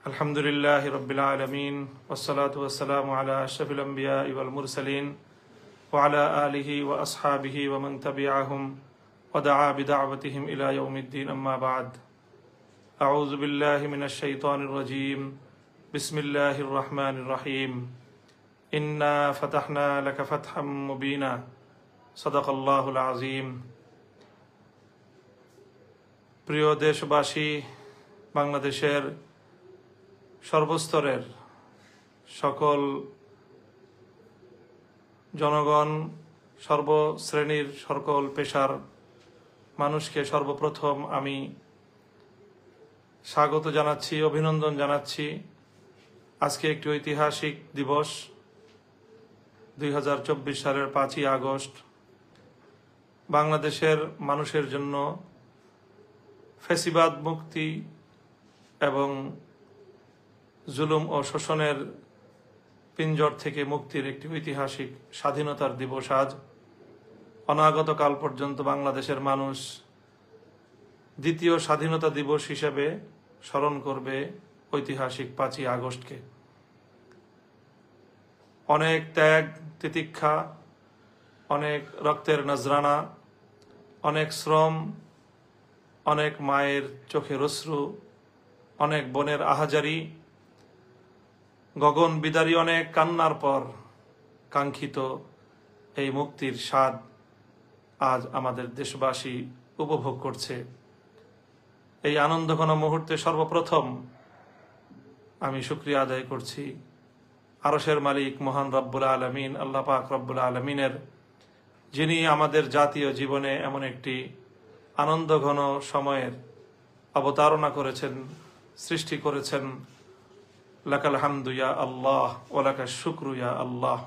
আলহামদুলিল্লাহি রাব্বিল আলামিন ওয়াসসালাতু ওয়াসসালামু আলা আশরাফিল আমবিয়া ওয়াল মুরসালিন ওয়া আলা আলিহি ওয়া আসহাবিহি ওয়া মান তাবিআহুম ওয়া দাআ বিদাওয়াতিহিম ইলা ইয়াউমিদ্দিন আম্মা বা'দ আউযু বিল্লাহি মিনাশ শাইতানির রাজীম বিসমিল্লাহির রহমানির রহিম ইন্না ফাতাহনা লাকা ফাতহাম মুবিনা সাদাকাল্লাহুল আযীম। প্রিয় দেশবাসী, বাংলাদেশের সর্বস্তরের সকল জনগণ, সর্বশ্রেণীর সকল পেশার মানুষকে সর্বপ্রথম আমি স্বাগত জানাচ্ছি, অভিনন্দন জানাচ্ছি। আজকে একটি ঐতিহাসিক দিবস, 2024 সালের 5ই আগস্ট। বাংলাদেশের মানুষের জন্য ফ্যাসিবাদ মুক্তি এবং জুলুম ও শোষণের পিঞ্জর থেকে মুক্তির একটি ঐতিহাসিক স্বাধীনতার দিবস আজ। অনাগত কাল পর্যন্ত বাংলাদেশের মানুষ দ্বিতীয় স্বাধীনতা দিবস হিসেবে স্মরণ করবে ঐতিহাসিক 5ই আগস্টকে। অনেক ত্যাগ তিতিক্ষা, অনেক রক্তের নজরানা, অনেক শ্রম, অনেক মায়ের চোখের অশ্রু, অনেক বোনের আহাজারি, গগন বিদারী অনেক কান্নার পর কাঙ্ক্ষিত এই মুক্তির স্বাদ আজ আমাদের দেশবাসী উপভোগ করছে। এই আনন্দঘন মুহূর্তে সর্বপ্রথম আমি শুকরিয়া আদায় করছি আরশের মালিক মহান রব্বুল আলামিন, আল্লাহ পাক রব্বুল আলামিনের, যিনি আমাদের জাতীয় জীবনে এমন একটি আনন্দঘন সময়ের অবতারণা করেছেন, সৃষ্টি করেছেন। লাকাল হামদু ইয়া আল্লাহ ওয়া লাকাশ শুকরু ইয়া আল্লাহ।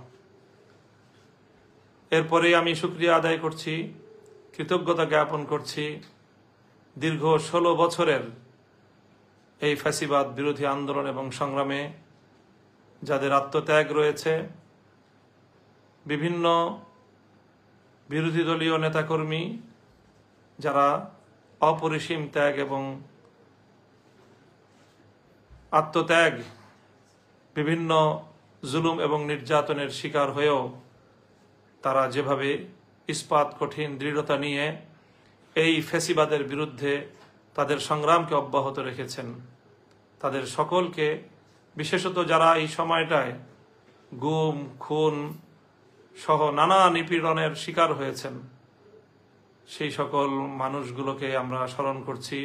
এরপরে আমি শুকরিয়া আদায় করছি, কৃতজ্ঞতা জ্ঞাপন করছি দীর্ঘ 16 বছরের এই ফ্যাসিবাদ বিরোধী আন্দোলন এবং সংগ্রামে যাদের আত্মত্যাগ রয়েছে, বিভিন্ন বিরোধী দলীয় নেতাকর্মী যারা অপরিসীম ত্যাগ এবং আত্মত্যাগ, বিভিন্ন জুলুম এবং নির্যাতনের শিকার হয়েও তারা যেভাবে ইস্পাত কঠিন দৃঢ়তা নিয়ে এই ফ্যাসিবাদের বিরুদ্ধে তাদের সংগ্রামকে অব্যাহত রেখেছেন, তাদের সকলকে, বিশেষত যারা এই সময়টায় গুম খুন সহ নানা নিপীড়নের শিকার হয়েছেন, সেই সকল মানুষগুলোকে আমরা স্মরণ করছি।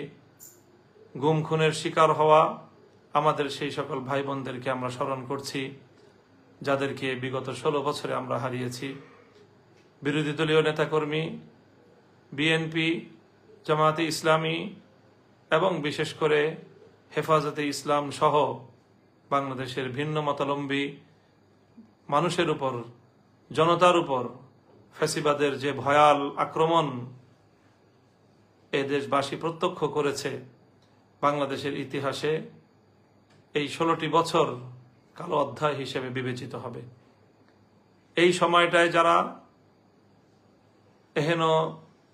গুম খুনের শিকার হওয়া আমাদের সেই সকল ভাই বোনদেরকে আমরা স্মরণ করছি, যাদেরকে বিগত 16 বছরে আমরা হারিয়েছি। বিরোধী দলীয় নেতাকর্মী, বিএনপি, জামায়াতে ইসলামী এবং বিশেষ করে হেফাজতে ইসলাম সহ বাংলাদেশের ভিন্ন মতাবলম্বী মানুষের উপর, জনতার উপর ফ্যাসিবাদের যে ভয়াল আক্রমণ এ দেশবাসী প্রত্যক্ষ করেছে, বাংলাদেশের ইতিহাসে এই 16টি বছর কালো অধ্যায় হিসেবে বিবেচিত হবে। এই সময়টায় যারা এহেন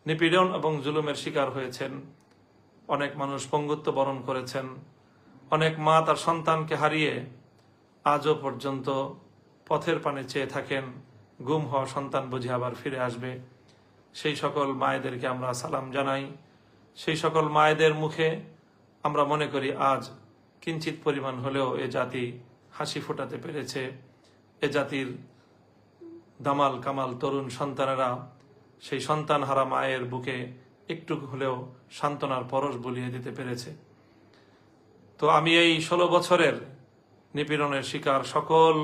নিপীড়ন এবং জুলুমের শিকার হয়েছেন, অনেক মানুষ পঙ্গুত্ব বরণ করেছেন, অনেক মা তার সন্তানকে হারিয়ে আজও পর্যন্ত পথের পানে চেয়ে থাকেন, গুম হওয়া সন্তান বুঝে আবার ফিরে আসবে। সেই সকল মায়েদেরকে আমরা সালাম জানাই। সেই সকল মায়েদের মুখে আমরা মনে করি আজ কিঞ্চিত পরিমাণ হলেও এ জাতি হাসি ফোটাতে পেরেছে। এ জাতির দামাল কামাল তরুণ সন্তানেরা সেই সন্তান হারা মায়ের বুকে একটু হলেও সান্ত্বনার পরশ বুলিয়ে দিতে পেরেছে। তো আমি এই 16 বছরের নিপীড়নের শিকার সকল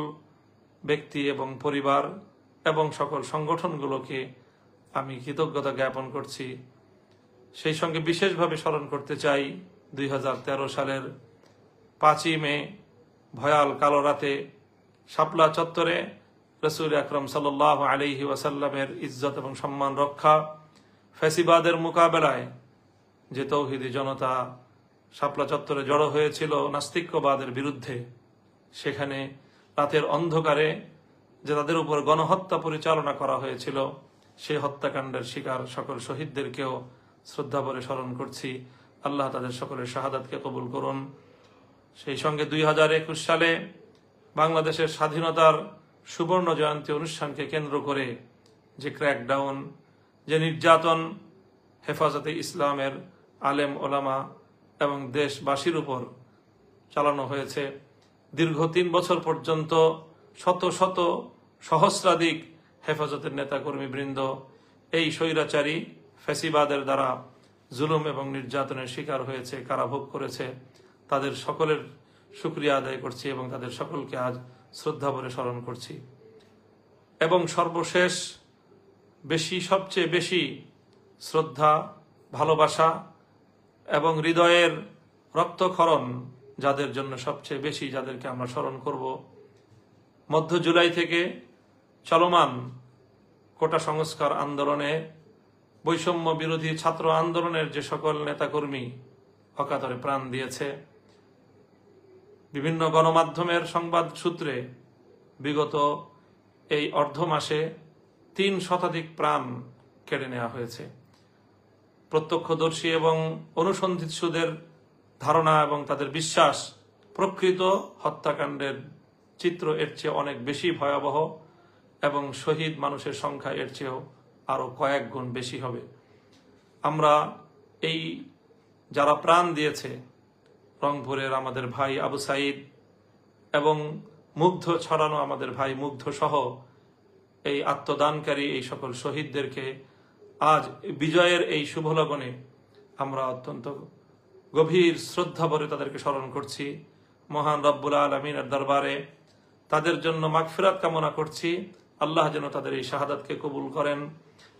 ব্যক্তি এবং পরিবার এবং সকল সংগঠনগুলোকে আমি কৃতজ্ঞতা জ্ঞাপন করছি। সেই সঙ্গে বিশেষভাবে স্মরণ করতে চাই 2013 সালের 5ই মে ভয়াল কালো রাতে শাপলা চত্বরে রাসূল আকরাম সাল্লাল্লাহু আলাইহি ওয়াসাল্লামের ইজ্জত এবং সম্মান রক্ষা, ফ্যাসিবাদের মোকাবেলায় যে তৌহিদি জনতা শাপলা চত্বরে জড়ো হয়েছিল নাস্তিক্যবাদের বিরুদ্ধে, সেখানে রাতের অন্ধকারে যে তাদের উপর গণহত্যা পরিচালনা করা হয়েছিল, সেই হত্যাকাণ্ডের শিকার সকল শহীদদেরকেও শ্রদ্ধা ভরে স্মরণ করছি। আল্লাহ তাদের সকলের শাহাদাতকে কবুল করুন। সেই সঙ্গে 2021 সালে বাংলাদেশের স্বাধীনতার সুবর্ণ জয়ন্তী অনুষ্ঠানকে কেন্দ্র করে যে ক্র্যাকডাউন, যে নির্যাতন হেফাজতে ইসলামের আলেম ওলামা এবং দেশবাসীর উপর চালানো হয়েছে, দীর্ঘ 3 বছর পর্যন্ত শত শত সহস্রাধিক হেফাজতের নেতাকর্মী বৃন্দ এই স্বৈরাচারী ফ্যাসিবাদের দ্বারা জুলুম এবং নির্যাতনের শিকার হয়েছে, কারাভোগ করেছে। তাদের সকলের শুকরিয়া আদায় করছি এবং তাদের সকলকে আজ শ্রদ্ধা ভরে স্মরণ করছি। এবং সর্বশেষ সবচেয়ে বেশি শ্রদ্ধা, ভালোবাসা এবং হৃদয়ের রক্তক্ষরণ যাদের জন্য সবচেয়ে বেশি, যাদেরকে আমরা স্মরণ করব, মধ্য জুলাই থেকে চলমান কোটা সংস্কার আন্দোলনে, বৈষম্য বিরোধী ছাত্র আন্দোলনের যে সকল নেতাকর্মী অকাতরে প্রাণ দিয়েছে, বিভিন্ন গণমাধ্যমের সংবাদ সূত্রে বিগত এই অর্ধ মাসে 3 শতাধিক প্রাণ কেড়ে নেওয়া হয়েছে। প্রত্যক্ষদর্শী এবং অনুসন্ধিৎসুদের ধারণা এবং তাদের বিশ্বাস, প্রকৃত হত্যাকাণ্ডের চিত্র এর চেয়ে অনেক বেশি ভয়াবহ এবং শহীদ মানুষের সংখ্যা এর চেয়েও আরো কয়েক গুণ বেশি হবে। আমরা এই যারা প্রাণ দিয়েছে, রংপুরের আমাদের ভাই আবু সাইদ এবং মুগ্ধ ছড়ানো আমাদের ভাই মুগ্ধ সহ এই আত্মদানকারী এই সকল শহীদদেরকে আজ বিজয়ের এই শুভ লগনে আমরা অত্যন্ত গভীর শ্রদ্ধা ভরে তাদেরকে স্মরণ করছি। মহান রব্বুল আলামিনের দরবারে তাদের জন্য মাগফিরাত কামনা করছি। আল্লাহ যেন তাদের এই শাহাদাতকে কবুল করেন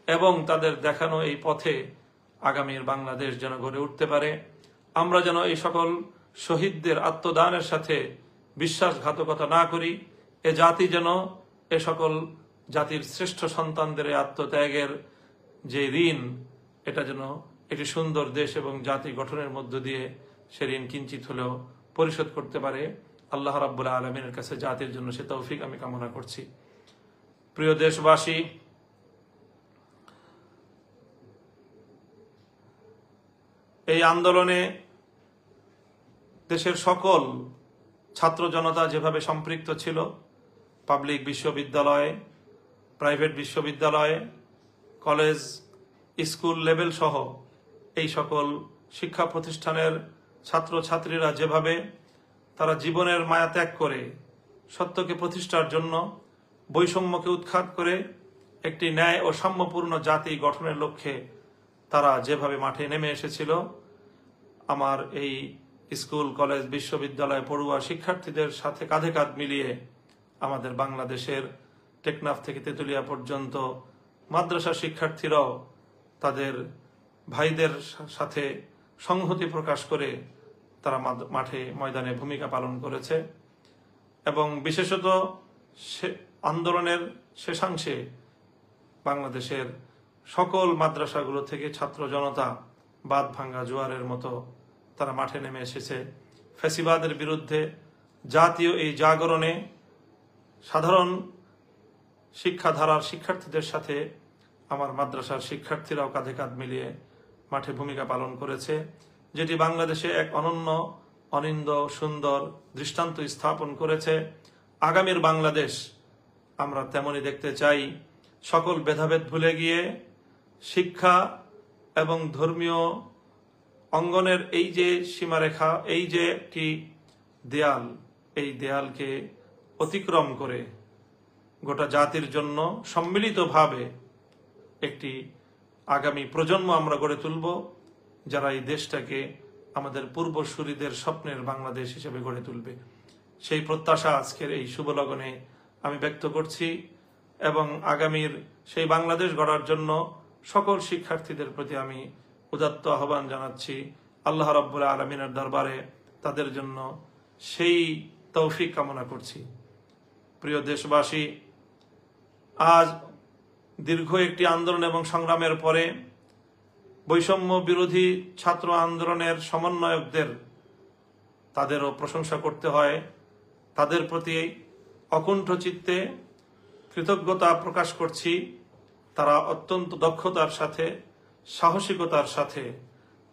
এবং তাদের দেখানো এই পথে আগামীর বাংলাদেশ যেন গড়ে উঠতে পারে। আমরা যেন এই সকল শহীদদের আত্মদানের সাথে বিশ্বাসঘাতকতা না করি। এ জাতি যেন এ সকল জাতির শ্রেষ্ঠ সন্তানদের আত্মত্যাগের যে ঋণ, এটা যেন একটি সুন্দর দেশ এবং জাতি গঠনের মধ্য দিয়ে সে ঋণ কিঞ্চিত হলেও পরিশোধ করতে পারে। আল্লাহ রাব্বুল আলামিনের কাছে জাতির জন্য সে তৌফিক আমি কামনা করছি। প্রিয় দেশবাসী, এই আন্দোলনে দেশের সকল ছাত্র জনতা যেভাবে সম্পৃক্ত ছিল, পাবলিক বিশ্ববিদ্যালয়, প্রাইভেট বিশ্ববিদ্যালয়, কলেজ, স্কুল লেভেল সহ এই সকল শিক্ষা প্রতিষ্ঠানের ছাত্র ছাত্রীরা যেভাবে তারা জীবনের মায়া ত্যাগ করে সত্যকে প্রতিষ্ঠার জন্য, বৈষম্যকে উৎখাত করে একটি ন্যায় ও সাম্যপূর্ণ জাতি গঠনের লক্ষ্যে তারা যেভাবে মাঠে নেমে এসেছিল, আমার এই স্কুল কলেজ বিশ্ববিদ্যালয় পড়ুয়া শিক্ষার্থীদের সাথে কাঁধে কাঁধ মিলিয়ে আমাদের বাংলাদেশের টেকনাফ থেকে তেতুলিয়া পর্যন্ত মাদ্রাসা শিক্ষার্থীরাও তাদের ভাইদের সাথে সংহতি প্রকাশ করে তারা মাঠে ময়দানে ভূমিকা পালন করেছে। এবং বিশেষত আন্দোলনের শেষাংশে বাংলাদেশের সকল মাদ্রাসাগুলো থেকে ছাত্র জনতা বাঁধ ভাঙ্গা জোয়ারের মতো তারা মাঠে নেমে এসেছে। ফ্যাসিবাদের বিরুদ্ধে জাতীয় এই জাগরণে সাধারণ শিক্ষাধারার শিক্ষার্থীদের সাথে আমার মাদ্রাসার শিক্ষার্থীরাও কাঁধে কাঁধ মিলিয়ে মাঠে ভূমিকা পালন করেছে, যেটি বাংলাদেশে এক অনন্য, অনিন্দ, সুন্দর দৃষ্টান্ত স্থাপন করেছে। আগামীর বাংলাদেশ আমরা তেমনই দেখতে চাই। সকল ভেদাভেদ ভুলে গিয়ে শিক্ষা এবং ধর্মীয় অঙ্গনের এই যে সীমারেখা, এই যে একটি দেয়াল, এই দেয়ালকে অতিক্রম করে গোটা জাতির জন্য সম্মিলিতভাবে একটি আগামী প্রজন্ম আমরা গড়ে তুলব, যারা এই দেশটাকে আমাদের পূর্বসূরীদের স্বপ্নের বাংলাদেশ হিসেবে গড়ে তুলবে। সেই প্রত্যাশা আজকের এই শুভ লগনে আমি ব্যক্ত করছি এবং আগামীর সেই বাংলাদেশ গড়ার জন্য সকল শিক্ষার্থীদের প্রতি আমি উদাত্ত আহ্বান জানাচ্ছি। আল্লাহ রাব্বুল আলামিনের দরবারে তাদের জন্য সেই তৌফিক কামনা করছি। প্রিয় দেশবাসী, আজ দীর্ঘ একটি আন্দোলন এবং সংগ্রামের পরে বৈষম্য বিরোধী ছাত্র আন্দোলনের সমন্বয়কদের তাদেরও প্রশংসা করতে হয়। তাদের প্রতি অকুণ্ঠ চিত্তে কৃতজ্ঞতা প্রকাশ করছি। তারা অত্যন্ত দক্ষতার সাথে, সাহসিকতার সাথে,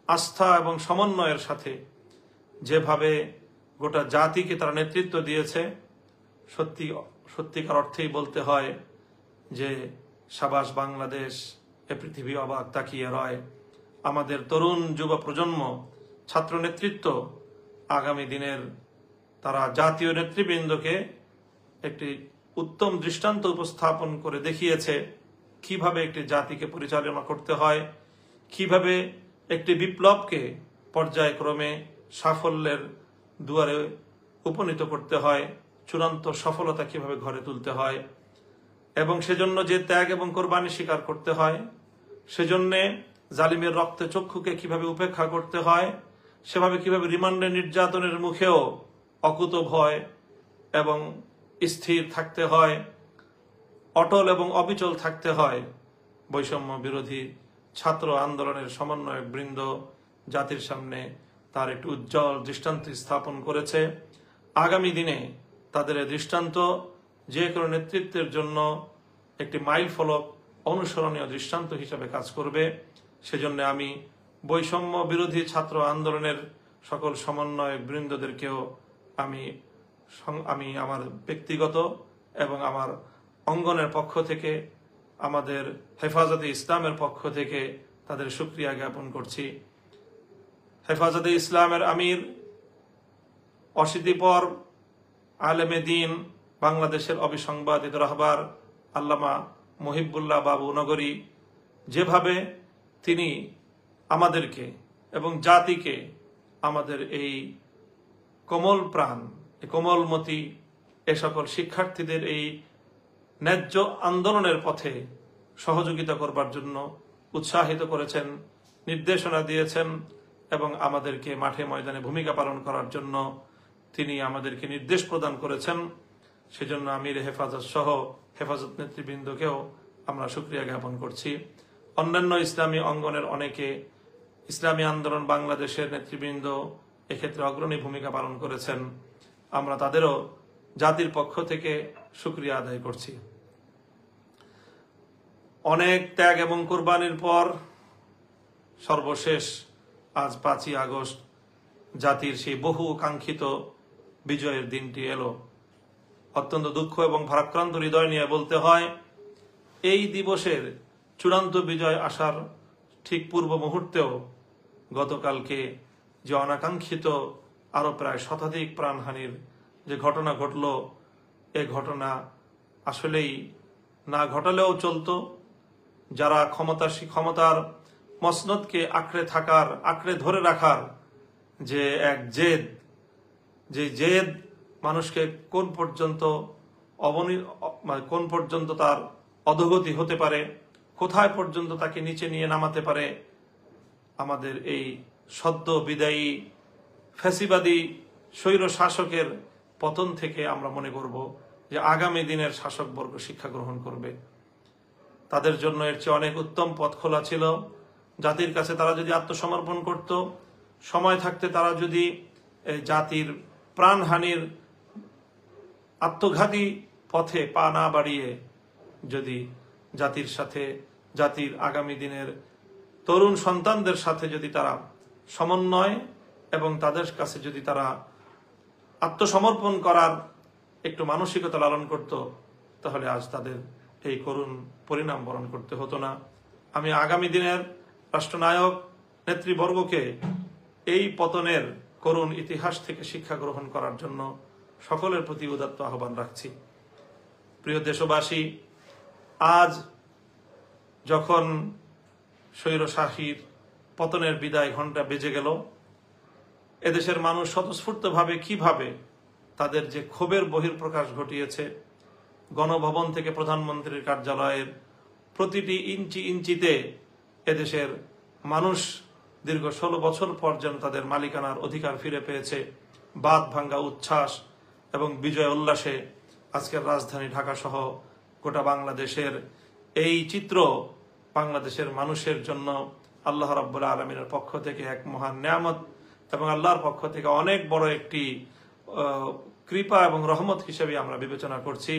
আস্থা এবং সমন্বয়ের সাথে যেভাবে গোটা জাতিকে তারা নেতৃত্ব দিয়েছে। সত্যিকার অর্থেই বলতে হয় যে সাবাস বাংলাদেশ, এ পৃথিবী অবাক তাকিয়ে রয়। আমাদের তরুণ যুব প্রজন্ম, ছাত্র নেতৃত্ব আগামী দিনের তারা জাতীয় নেতৃবৃন্দকে একটি উত্তম দৃষ্টান্ত উপস্থাপন করে দেখিয়েছে কিভাবে একটি জাতিকে পরিচালনা করতে হয়, কিভাবে একটি বিপ্লবকে পর্যায়ক্রমে সাফল্যের দুয়ারে উপনীত করতে হয়, চূড়ান্ত সফলতা কিভাবে ঘরে তুলতে হয়, এবং সেজন্য যে ত্যাগ এবং কোরবানি স্বীকার করতে হয়, সেজন্যে জালিমের রক্তে চক্ষুকে কিভাবে উপেক্ষা করতে হয়, সেভাবে কিভাবে রিমান্ডে নির্যাতনের মুখেও অকুত ভয় এবং স্থির থাকতে হয়, অটল এবং অবিচল থাকতে হয়। বৈষম্য বিরোধী ছাত্র আন্দোলনের সমন্বয়ক বৃন্দ জাতির সামনে তার একটি উজ্জ্বল দৃষ্টান্ত স্থাপন করেছে। আগামী দিনে তাদের এই দৃষ্টান্ত যে কোনো নেতৃত্বের জন্য একটি মাইল ফলক, অনুসরণীয় দৃষ্টান্ত হিসেবে কাজ করবে। সেজন্য আমি বৈষম্য বিরোধী ছাত্র আন্দোলনের সকল সমন্বয়ক বৃন্দদেরকেও আমি আমার ব্যক্তিগত এবং আমার অঙ্গনের পক্ষ থেকে, আমাদের হেফাজতে ইসলামের পক্ষ থেকে তাদের শুকরিয়া জ্ঞাপন করছি। হেফাজতে ইসলামের আমির, অশীতিপর আলেমে দ্বীন, বাংলাদেশের অবিসংবাদিত রাহবার আল্লামা মুহিবুল্লাহ বাবু নগরী যেভাবে তিনি আমাদেরকে এবং জাতিকে, আমাদের এই কোমল প্রাণ, কোমলমতি এ সকল শিক্ষার্থীদের এই ন্যায্য আন্দোলনের পথে সহযোগিতা করবার জন্য উৎসাহিত করেছেন, নির্দেশনা দিয়েছেন এবং আমাদেরকে মাঠে ময়দানে ভূমিকা পালন করার জন্য তিনি আমাদেরকে নির্দেশ প্রদান করেছেন। সেজন্য আমির হেফাজত সহ হেফাজত নেতৃবৃন্দকেও আমরা শুকরিয়া জ্ঞাপন করছি। অন্যান্য ইসলামী অঙ্গনের অনেকে, ইসলামী আন্দোলন বাংলাদেশের নেতৃবৃন্দ এক্ষেত্রে অগ্রণী ভূমিকা পালন করেছেন। আমরা তাদেরও জাতির পক্ষ থেকে শুকরিয়া আদায় করছি। অনেক ত্যাগ এবং কোরবানির পর সর্বশেষ আজ 5ই আগস্ট জাতির সেই বহু কাঙ্ক্ষিত বিজয়ের দিনটি এলো। অত্যন্ত দুঃখ এবং ভারাক্রান্ত হৃদয় নিয়ে বলতে হয়, এই দিবসের চূড়ান্ত বিজয় আসার ঠিক পূর্ব মুহূর্তেও গতকালকে যে অনাকাঙ্ক্ষিত আরো প্রায় শতাধিক প্রাণহানির যে ঘটনা ঘটল, এ ঘটনা আসলেই না ঘটালেও চলতো। যারা ক্ষমতার মসনদকে আঁকড়ে ধরে রাখার যে এক জেদ, যে জেদ মানুষকে কোন পর্যন্ত তার অধোগতি হতে পারে, কোথায় পর্যন্ত তাকে নিচে নিয়ে নামাতে পারে, আমাদের এই সদ্য বিদায়ী ফ্যাসিবাদী স্বৈর শাসকের পতন থেকে আমরা মনে করব যে আগামী দিনের শাসকবর্গ শিক্ষা গ্রহণ করবে। তাদের জন্য এর চেয়ে অনেক উত্তম পথ খোলা ছিল। জাতির কাছে তারা যদি আত্মসমর্পণ করত, সময় থাকতে তারা যদি জাতির প্রাণহানির আত্মঘাতী পথে পা না বাড়িয়ে যদি জাতির সাথে, জাতির আগামী দিনের তরুণ সন্তানদের সাথে যদি তারা সমন্বয় এবং তাদের কাছে যদি তারা আত্মসমর্পণ করার একটু মানসিকতা লালন করত, তাহলে আজ তাদের এই করুণ পরিণাম বরণ করতে হতো না। আমি আগামী দিনের রাষ্ট্রনায়ক নেতৃবর্গকে এই পতনের করুণ ইতিহাস থেকে শিক্ষা গ্রহণ করার জন্য সকলের প্রতি উদাত্ত আহ্বান রাখছি। প্রিয় দেশবাসী, আজ যখন স্বৈরশাসীর পতনের বিদায় ঘণ্টা বেজে গেল, এদেশের মানুষ স্বতঃস্ফূর্তভাবে কিভাবে তাদের যে ক্ষোভের বহিঃপ্রকাশ ঘটিয়েছে, গণভবন থেকে প্রধানমন্ত্রীর কার্যালয়ের প্রতিটি ইঞ্চিতে এদেশের মানুষ দীর্ঘ 16 বছর পর যেন তাদের মালিকানার অধিকার ফিরে পেয়েছে। বাঁধ ভাঙ্গা উচ্ছ্বাস এবং বিজয় উল্লাসে আজকের রাজধানী ঢাকা সহ গোটা বাংলাদেশের এই চিত্র বাংলাদেশের মানুষের জন্য আল্লাহ রাব্বুল আলামিনের পক্ষ থেকে এক মহান নিয়ামত এবং আল্লাহর পক্ষ থেকে অনেক বড় একটি কৃপা এবং রহমত হিসেবে আমরা বিবেচনা করছি।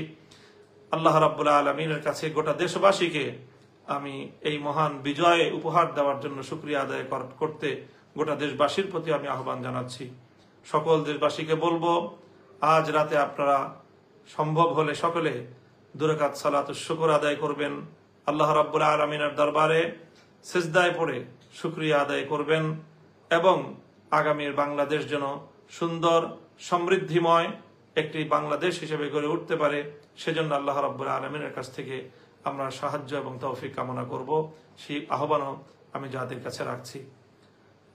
আল্লাহ রাব্বুল আলামিনের কাছে গোটা দেশবাসীকে আমি এই মহান বিজয় উপহার দেওয়ার জন্য শুকরিয়া আদায় করতে গোটা দেশবাসীর প্রতি আমি আহ্বান জানাচ্ছি। সকল দেশবাসীকে বলবো, আজ রাতে আপনারা সম্ভব হলে সকলে 2 রাকাত সালাতুশ শুকর আদায় করবেন, আল্লাহ রাব্বুল আলামিনের দরবারে সিজদায় পড়ে শুকরিয়া আদায় করবেন এবং আগামীর বাংলাদেশ যেন সুন্দর সমৃদ্ধিময় একটি বাংলাদেশ হিসেবে গড়ে উঠতে পারে, সেজন্য আল্লাহ রাব্বুল আলামিনের কাছ থেকে আমরা সাহায্য এবং তৌফিক কামনা করব। সেই আহ্বানও আমি জাতির কাছে রাখছি।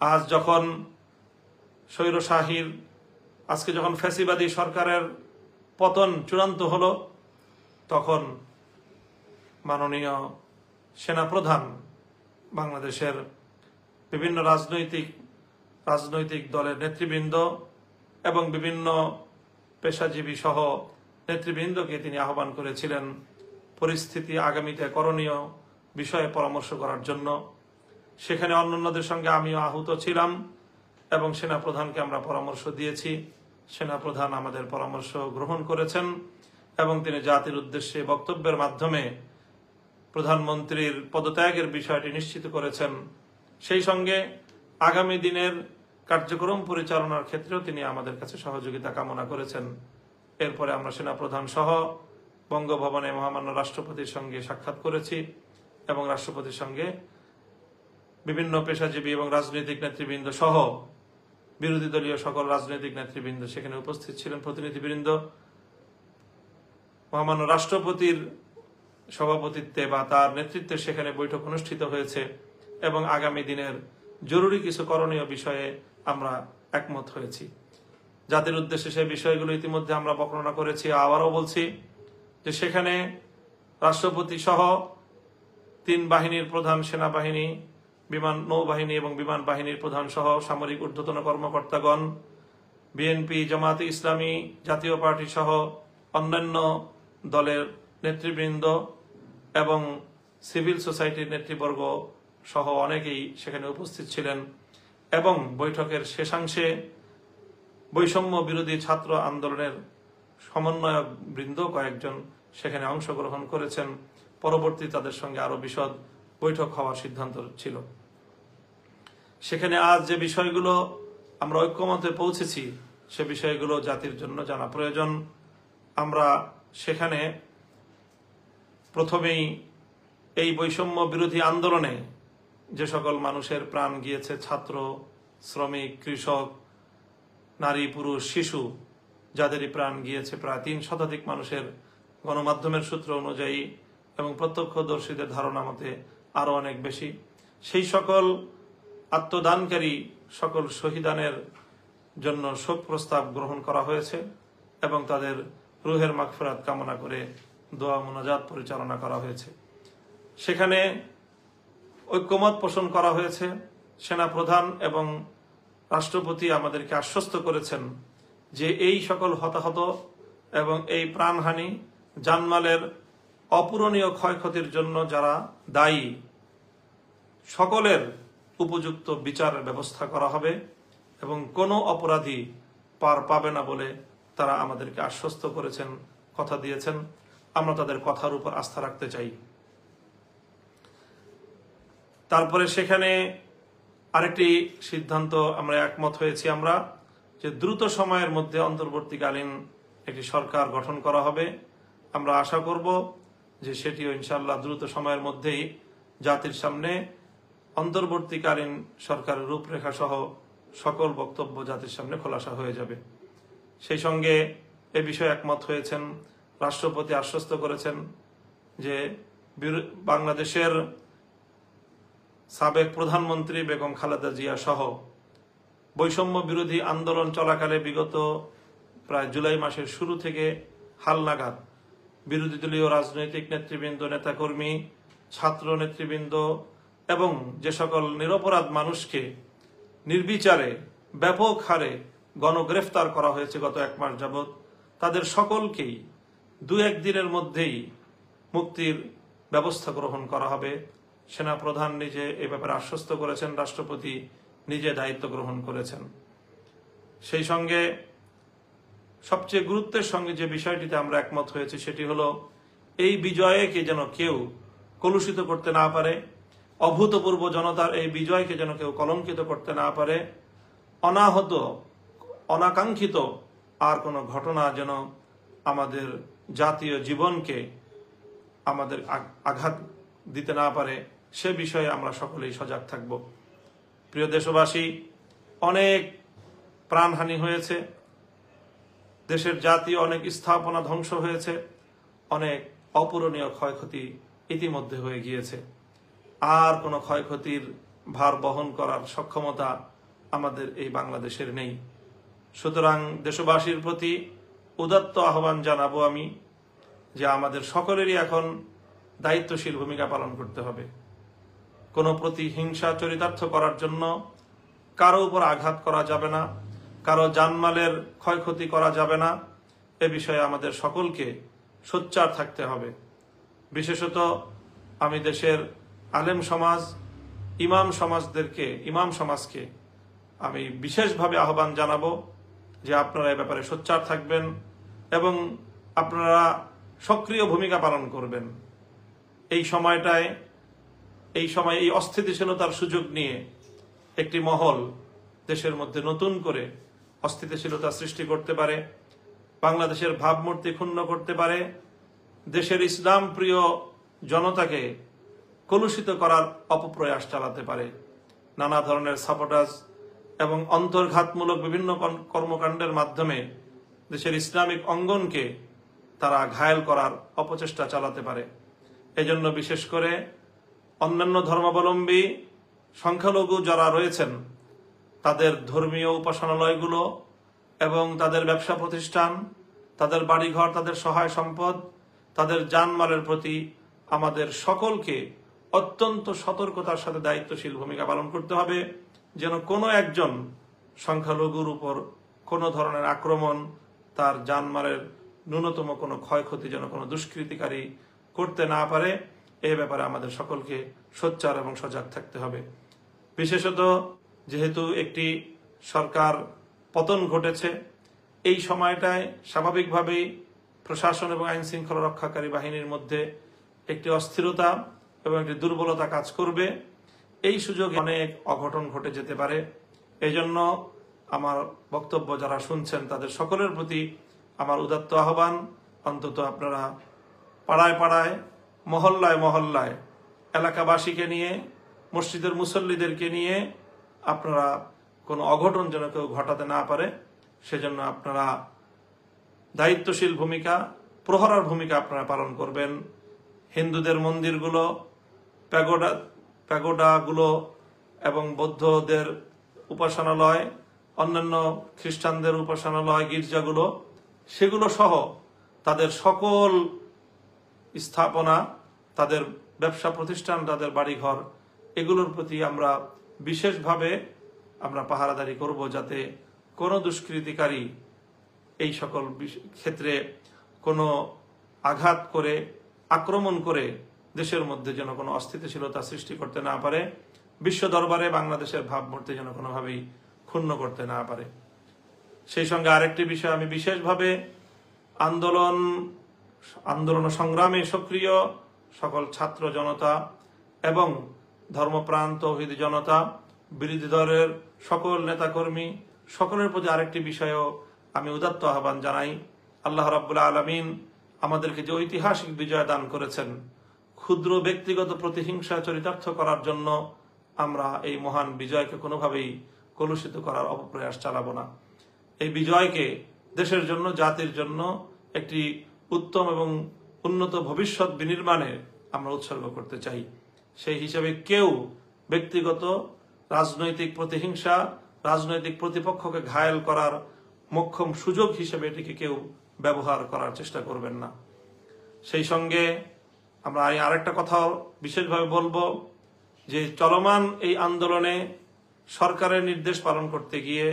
আজ যখন স্বৈরশাহীর, আজকে যখন ফ্যাসিবাদী সরকারের পতন চূড়ান্ত হলো, তখন মাননীয় সেনাপ্রধান বাংলাদেশের বিভিন্ন রাজনৈতিক দলের নেতৃবৃন্দ এবং বিভিন্ন পেশাজীবী সহ নেতৃবৃন্দকে তিনি আহ্বান করেছিলেন পরিস্থিতি আগামীতে করণীয় বিষয়ে পরামর্শ করার জন্য। সেখানে অন্যান্যদের সঙ্গে আমিও আহত ছিলাম এবং সেনাপ্রধানকে আমরা পরামর্শ দিয়েছি। সেনাপ্রধান আমাদের পরামর্শ গ্রহণ করেছেন এবং তিনি জাতির উদ্দেশ্যে বক্তব্যের মাধ্যমে প্রধানমন্ত্রীর পদত্যাগের বিষয়টি নিশ্চিত করেছেন। সেই সঙ্গে আগামী দিনের কার্যক্রম পরিচালনার ক্ষেত্রেও তিনি আমাদের কাছে সহযোগিতা কামনা করেছেন। এরপরে আমরা সেনাপ্রধান সহ বঙ্গভবনে মহামান্য রাষ্ট্রপতির সঙ্গে সাক্ষাৎ করেছি এবং রাষ্ট্রপতির সঙ্গে বিভিন্ন পেশাজীবী এবং রাজনৈতিক নেতৃবৃন্দ সহ বিরোধী দলীয় সকল রাজনৈতিক নেতৃবৃন্দ সেখানে উপস্থিত ছিলেন, প্রতিনিধিবৃন্দ। মহামান্য রাষ্ট্রপতির সভাপতিত্বে বা তার নেতৃত্বে সেখানে বৈঠক অনুষ্ঠিত হয়েছে এবং আগামী দিনের জরুরি কিছু করণীয় বিষয়ে আমরা একমত হয়েছি। জাতির উদ্দেশ্যে সেই বিষয়গুলো ইতিমধ্যে আমরা বর্ণনা করেছি। আবারও বলছি যে সেখানে রাষ্ট্রপতি সহ 3 বাহিনীর প্রধান, সেনাবাহিনী, নৌবাহিনী এবং বিমান বাহিনীর প্রধান সহ সামরিক ঊর্ধ্বতন কর্মকর্তাগণ, বিএনপি, জামায়াতে ইসলামী, জাতীয় পার্টি সহ অন্যান্য দলের নেতৃবৃন্দ এবং সিভিল সোসাইটির নেতৃবর্গ সহ অনেকেই সেখানে উপস্থিত ছিলেন এবং বৈঠকের শেষাংশে বৈষম্য বিরোধী ছাত্র আন্দোলনের সমন্বয়ক বৃন্দ কয়েকজন সেখানে অংশগ্রহণ করেছেন। পরবর্তী তাদের সঙ্গে আরো বিশদ বৈঠক হওয়ার সিদ্ধান্ত ছিল। সেখানে আজ যে বিষয়গুলো আমরা ঐক্যমতে পৌঁছেছি সে বিষয়গুলো জাতির জন্য জানা প্রয়োজন। আমরা সেখানে প্রথমেই এই বৈষম্য বিরোধী আন্দোলনে যে সকল মানুষের প্রাণ গিয়েছে, ছাত্র, শ্রমিক, কৃষক, নারী, পুরুষ, শিশু, যাদেরই প্রাণ গিয়েছে প্রায় 3 শতাধিক মানুষের গণমাধ্যমের সূত্র অনুযায়ী এবং প্রত্যক্ষদর্শীদের ধারণা মতে আরো অনেক বেশি। সেই সকল আত্মদানকারী সকল শহীদানের জন্য শোক প্রস্তাব গ্রহণ করা হয়েছে এবং তাদের রুহের মাগফিরাত কামনা করে দোয়া মুনাজাত পরিচালনা করা হয়েছে। সেখানে ঐক্যমত পোষণ করা হয়েছে। সেনাপ্রধান এবং রাষ্ট্রপতি আমাদেরকে আশ্বস্ত করেছেন যে এই সকল হতাহত এবং এই প্রাণহানি, জানমালের অপূরণীয় ক্ষয়ক্ষতির জন্য যারা দায়ী, সকলের উপযুক্ত বিচারের ব্যবস্থা করা হবে এবং কোনো অপরাধী পার পাবে না বলে তারা আমাদেরকে আশ্বস্ত করেছেন, কথা দিয়েছেন। আমরা তাদের কথার উপর আস্থা রাখতে চাই। তারপরে সেখানে আরেকটি সিদ্ধান্ত আমরা একমত হয়েছি আমরা যে দ্রুত সময়ের মধ্যে অন্তর্বর্তীকালীন একটি সরকার গঠন করা হবে। আমরা আশা করব যে সেটিও ইনশাআল্লাহ দ্রুত সময়ের মধ্যেই জাতির সামনে অন্তর্বর্তীকালীন সরকারের রূপরেখা সহ সকল বক্তব্য জাতির সামনে খোলাসা হয়ে যাবে। সেই সঙ্গে এ বিষয়ে একমত হয়েছেন। রাষ্ট্রপতি আশ্বস্ত করেছেন যে বাংলাদেশের সাবেক প্রধানমন্ত্রী বেগম খালেদা জিয়া সহ বৈষম্য বিরোধী আন্দোলন চলাকালে বিগত প্রায় জুলাই মাসের শুরু থেকে হালনাগাদ বিরোধী দলীয় রাজনৈতিক নেতৃবৃন্দ, নেতাকর্মী, ছাত্র নেতৃবৃন্দ এবং যে সকল নিরপরাধ মানুষকে নির্বিচারে ব্যাপক হারে গণগ্রেফতার করা হয়েছে গত 1 মাস যাবৎ, তাদের সকলকেই 2-1 দিনের মধ্যেই মুক্তির ব্যবস্থা গ্রহণ করা হবে। সেনাপ্রধান নিজে এ ব্যাপারে আশ্বস্ত করেছেন, রাষ্ট্রপতি নিজে দায়িত্ব গ্রহণ করেছেন। সেই সঙ্গে সবচেয়ে গুরুত্বের সঙ্গে যে বিষয়টিতে আমরা একমত হয়েছি সেটি হলো এই বিজয়কে যেন কেউ কলুষিত করতে না পারে, অভূতপূর্ব জনতার এই বিজয়কে যেন কেউ কলঙ্কিত করতে না পারে, অনাহত অনাকাঙ্ক্ষিত আর কোনো ঘটনা যেন আমাদের জাতীয় জীবনকে আমাদের আঘাত দিতে না পারে, সে বিষয়ে আমরা সকলেই সজাগ থাকব। প্রিয় দেশবাসী, অনেক প্রাণহানি হয়েছে, দেশের জাতীয় অনেক স্থাপনা ধ্বংস হয়েছে, অনেক অপূরণীয় ক্ষয়ক্ষতি ইতিমধ্যে হয়ে গিয়েছে। আর কোনো ক্ষয়ক্ষতির ভার বহন করার সক্ষমতা আমাদের এই বাংলাদেশের নেই। সুতরাং দেশবাসীর প্রতি উদাত্ত আহ্বান জানাবো আমি যে আমাদের সকলেরই এখন দায়িত্বশীল ভূমিকা পালন করতে হবে। কোনো প্রতিহিংসা চরিতার্থ করার জন্য কারো উপর আঘাত করা যাবে না, কারো জানমালের ক্ষয়ক্ষতি করা যাবে না। এ বিষয়ে আমাদের সকলকে সোচ্চার থাকতে হবে। বিশেষত আমি দেশের আলেম সমাজ, ইমাম সমাজকে আমি বিশেষভাবে আহ্বান জানাবো যে আপনারা এ ব্যাপারে সোচ্চার থাকবেন এবং আপনারা সক্রিয় ভূমিকা পালন করবেন। এই সময় এই অস্থিতিশীলতার সুযোগ নিয়ে একটি মহল দেশের মধ্যে নতুন করে অস্থিতিশীলতা সৃষ্টি করতে পারে, বাংলাদেশের ভাবমূর্তি ক্ষুণ্ণ করতে পারে, দেশের ইসলাম প্রিয় জনতাকে কলুষিত করার অপপ্রয়াস চালাতে পারে। নানা ধরনের সাবোটাজ এবং অন্তর্ঘাতমূলক বিভিন্ন কর্মকাণ্ডের মাধ্যমে দেশের ইসলামিক অঙ্গনকে তারা ঘায়েল করার অপচেষ্টা চালাতে পারে। এজন্য বিশেষ করে অন্যান্য ধর্মাবলম্বী সংখ্যালঘু যারা রয়েছেন তাদের ধর্মীয় উপাসনালয়গুলো এবং তাদের ব্যবসা প্রতিষ্ঠান, তাদের বাড়িঘর, তাদের সহায় সম্পদ, তাদের জানমালের প্রতি আমাদের সকলকে অত্যন্ত সতর্কতার সাথে দায়িত্বশীল ভূমিকা পালন করতে হবে, যেন কোনো একজন সংখ্যালঘুর উপর কোনো ধরনের আক্রমণ, তার জানমালের ন্যূনতম কোনো ক্ষয়ক্ষতি যেন কোনো দুষ্কৃতিকারী করতে না পারে। এ ব্যাপারে আমাদের সকলকে সোচ্চার এবং সজাগ থাকতে হবে। বিশেষত যেহেতু একটি সরকার পতন ঘটেছে, এই সময়টায় স্বাভাবিকভাবেই প্রশাসন এবং আইন শৃঙ্খলা রক্ষাকারী বাহিনীর মধ্যে একটি অস্থিরতা এবং একটি দুর্বলতা কাজ করবে। এই সুযোগে অনেক অঘটন ঘটে যেতে পারে। এই জন্য আমার বক্তব্য যারা শুনছেন তাদের সকলের প্রতি আমার উদাত্ত আহ্বান, অন্তত আপনারা পাড়ায় পাড়ায়, মহল্লায় মহল্লায়, এলাকাবাসীকে নিয়ে, মসজিদের মুসল্লিদেরকে নিয়ে আপনারা কোনো অঘটন যেন কেউ ঘটাতে না পারে সেজন্য আপনারা দায়িত্বশীল ভূমিকা, প্রহরার ভূমিকা আপনারা পালন করবেন। হিন্দুদের মন্দিরগুলো, প্যাগোডাগুলো এবং বৌদ্ধদের উপাসনালয়, অন্যান্য খ্রিস্টানদের উপাসনালয়, গির্জাগুলো, সেগুলো সহ তাদের সকল স্থাপনা, তাদের ব্যবসা প্রতিষ্ঠান, তাদের বাড়িঘর, এগুলোর প্রতি আমরা বিশেষভাবে পাহারাদারি করব, যাতে কোনো দুষ্কৃতিকারী এই সকল ক্ষেত্রে কোনো আঘাত করে, আক্রমণ করে দেশের মধ্যে যেন কোনো অস্থিতিশীলতা সৃষ্টি করতে না পারে, বিশ্ব দরবারে বাংলাদেশের ভাবমূর্তি যেন কোনোভাবেই ক্ষুণ্ণ করতে না পারে। সেই সঙ্গে আরেকটি বিষয় আমি বিশেষভাবে আন্দোলন সংগ্রামে সক্রিয় সকল ছাত্র জনতা এবং ধর্মপ্রাণ তৌহিদি জনতা, বিরোধী দলের সকল নেতাকর্মী, সকলের প্রতি আরেকটি বিষয়ও আমি উদাত্ত আহ্বান জানাই। আল্লাহ রাব্বুল আলামিন আমাদেরকে যে ঐতিহাসিক বিজয় দান করেছেন, ক্ষুদ্র ব্যক্তিগত প্রতিহিংসা চরিতার্থ করার জন্য আমরা এই মহান বিজয়কে কোনোভাবেই কলুষিত করার অপপ্রয়াস চালাবো না। এই বিজয়কে দেশের জন্য, জাতির জন্য একটি উত্তম এবং উন্নত ভবিষ্যৎ বিনির্মাণে আমরা উৎসর্গ করতে চাই। সেই হিসেবে কেউ ব্যক্তিগত রাজনৈতিক প্রতিহিংসা, রাজনৈতিক প্রতিপক্ষকে ঘায়েল করার মোক্ষম সুযোগ হিসেবে এটিকে কেউ ব্যবহার করার চেষ্টা করবেন না। সেই সঙ্গে আমরা আরেকটা কথাও বিশেষভাবে বলবো যে চলমান এই আন্দোলনে সরকারের নির্দেশ পালন করতে গিয়ে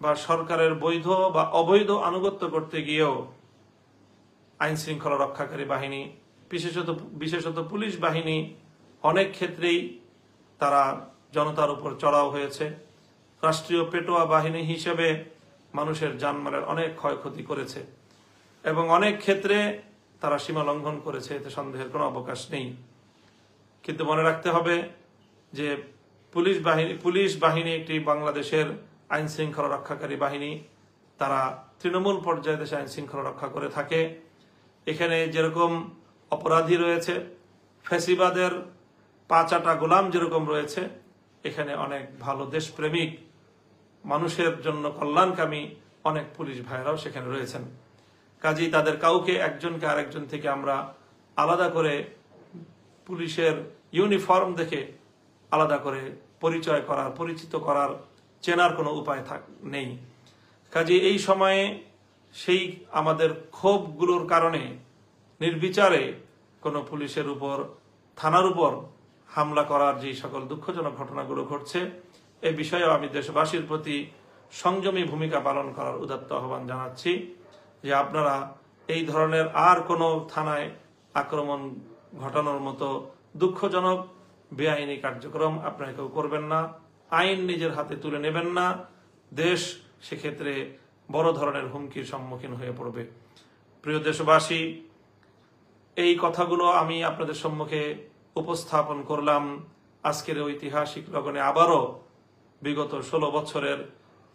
বা সরকারের বৈধ বা অবৈধ আনুগত্য করতে গিয়েও আইন শৃঙ্খলা রক্ষাকারী বাহিনী, বিশেষত পুলিশ বাহিনী অনেক ক্ষেত্রেই তারা জনতার উপর চড়াও হয়েছে। রাষ্ট্রীয় পেটোয়া বাহিনী হিসেবে মানুষের জানমালের অনেক ক্ষয়ক্ষতি করেছে এবং অনেক ক্ষেত্রে তারা সীমা লঙ্ঘন করেছে, এতে সন্দেহের কোনো অবকাশ নেই। কিন্তু মনে রাখতে হবে যে পুলিশ বাহিনী একটি বাংলাদেশের আইন শৃঙ্খলা রক্ষাকারী বাহিনী, তারা তৃণমূল পর্যায়ে দেশে আইন শৃঙ্খলা রক্ষা করে থাকে। এখানে যেরকম অপরাধী রয়েছে, ফ্যাসিবাদের পাঁচাটা গোলাম যেরকম রয়েছে, এখানে অনেক ভালো দেশপ্রেমিক, মানুষের জন্য কল্যাণকামী অনেক পুলিশ ভাইরাও সেখানে রয়েছেন। কাজেই তাদের কাউকে একজনকে আরেকজন থেকে আমরা আলাদা করে পুলিশের ইউনিফর্ম দেখে আলাদা করে পরিচয় করার, পরিচিত করার, চেনার কোনো উপায় নেই। কাজেই এই সময়ে সেই আমাদের ক্ষোভগুলোর কারণে নির্বিচারে কোনো পুলিশের উপর, থানার উপর হামলা করার যে সকল দুঃখজনক ঘটনাগুলো ঘটছে, এ বিষয়েও আমি দেশবাসীর প্রতি সংযমী ভূমিকা পালন করার উদাত্ত আহ্বান জানাচ্ছি যে আপনারা এই ধরনের আর কোনো থানায় আক্রমণ ঘটানোর মতো দুঃখজনক বেআইনি কার্যক্রম আপনারা কেউ করবেন না। আইন নিজের হাতে তুলে নেবেন না। দেশ সেক্ষেত্রে বড় ধরনের হুমকির সম্মুখীন হয়ে পড়বে। প্রিয় দেশবাসী, এই কথাগুলো আমি আপনাদের সম্মুখে উপস্থাপন করলাম আজকের ঐতিহাসিক লগনে আবারও বিগত 16 বছরের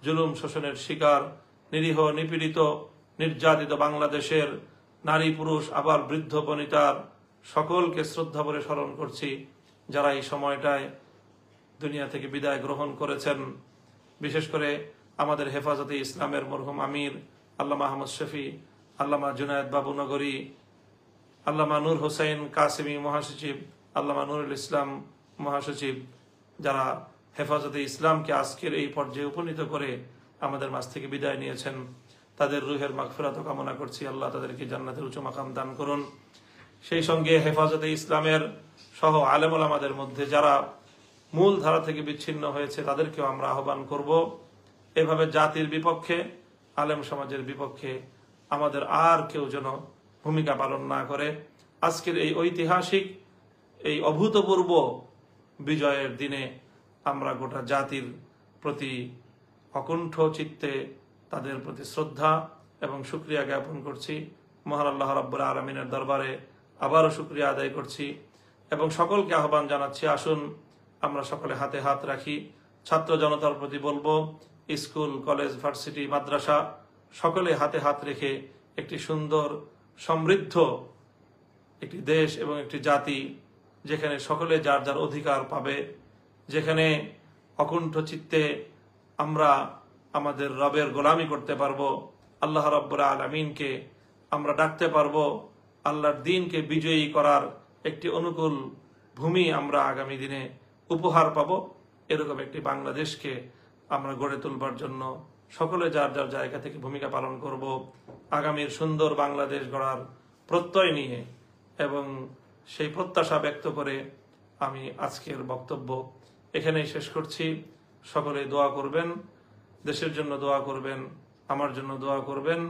জুলুম শোষণের শিকার, নিরীহ, নিপীড়িত, নির্যাতিত বাংলাদেশের নারী, পুরুষ, আবার বৃদ্ধ বনিতার সকলকে শ্রদ্ধা ভরে স্মরণ করছি, যারা এই সময়টায় দুনিয়া থেকে বিদায় গ্রহণ করেছেন। বিশেষ করে আমাদের হেফাজতে ইসলামের মরহুম আমির আল্লামা আহমদ শফি, আল্লামা জুনায়েদ বাবুনগরী, আল্লামা নূর হোসেন কাসেমি মহাসচিব, আল্লামা নুরুল ইসলাম মহাসচিব, যারা হেফাজতে ইসলামকে আজকের এই পর্যায়ে উপনীত করে আমাদের মাঝ থেকে বিদায় নিয়েছেন, তাদের রুহের মাগফিরাত কামনা করছি। আল্লাহ তাদেরকে জান্নাতের উচ্চ মাকাম দান করুন। সেই সঙ্গে হেফাজতে ইসলামের সহ আলেম ওলামাদের মধ্যে যারা মূল ধারা থেকে বিচ্ছিন্ন হয়েছে, তাদেরকেও আমরা আহ্বান করব, এভাবে জাতির বিপক্ষে, আলেম সমাজের বিপক্ষে আমাদের আর কেউ যেন ভূমিকা পালন না করে। আজকের এই ঐতিহাসিক, এই অভূতপূর্ব বিজয়ের দিনে আমরা গোটা জাতির প্রতি অকুণ্ঠ চিত্তে তাদের প্রতি শ্রদ্ধা এবং শুকরিয়া জ্ঞাপন করছি। মহান আল্লাহ রাব্বুল আলামিনের দরবারে আবারও শুকরিয়া আদায় করছি এবং সকলকে আহ্বান জানাচ্ছি, আসুন আমরা সকলে হাতে হাত রাখি। ছাত্র জনতার প্রতি বলবো, স্কুল, কলেজ, ভার্সিটি, মাদ্রাসা সকলে হাতে হাত রেখে একটি সুন্দর, সমৃদ্ধ একটি দেশ এবং একটি জাতি, যেখানে সকলে যার যার অধিকার পাবে, যেখানে অকুণ্ঠ চিত্তে আমরা আমাদের রবের গোলামি করতে পারবো, আল্লাহ রাব্বুল আলামিনকে আমরা ডাকতে পারবো, আল্লাহর দ্বীনকে বিজয়ী করার একটি অনুকূল ভূমি আমরা আগামী দিনে উপহার পাবো। এরকম একটি বাংলাদেশকে আমরা গড়ে তুলবার জন্য সকলে যার যার জায়গা থেকে ভূমিকা পালন করব। আগামীর সুন্দর বাংলাদেশ গড়ার প্রত্যয় নিয়ে এবং সেই প্রত্যাশা ব্যক্ত করে আমি আজকের বক্তব্য এখানেই শেষ করছি। সকলে দোয়া করবেন, দেশের জন্য দোয়া করবেন, আমার জন্য দোয়া করবেন,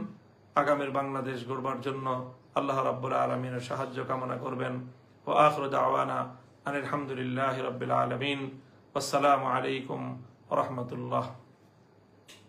আগামীর বাংলাদেশ গড়বার জন্য আল্লাহ রাব্বুল আলামিনের সাহায্য কামনা করবেন। ওয়া আখিরু দাওয়ানা আনিল হামদুলিল্লাহি রাব্বিল আলামিন। আসসালামু আলাইকুম ওয়া রাহমাতুল্লাহ।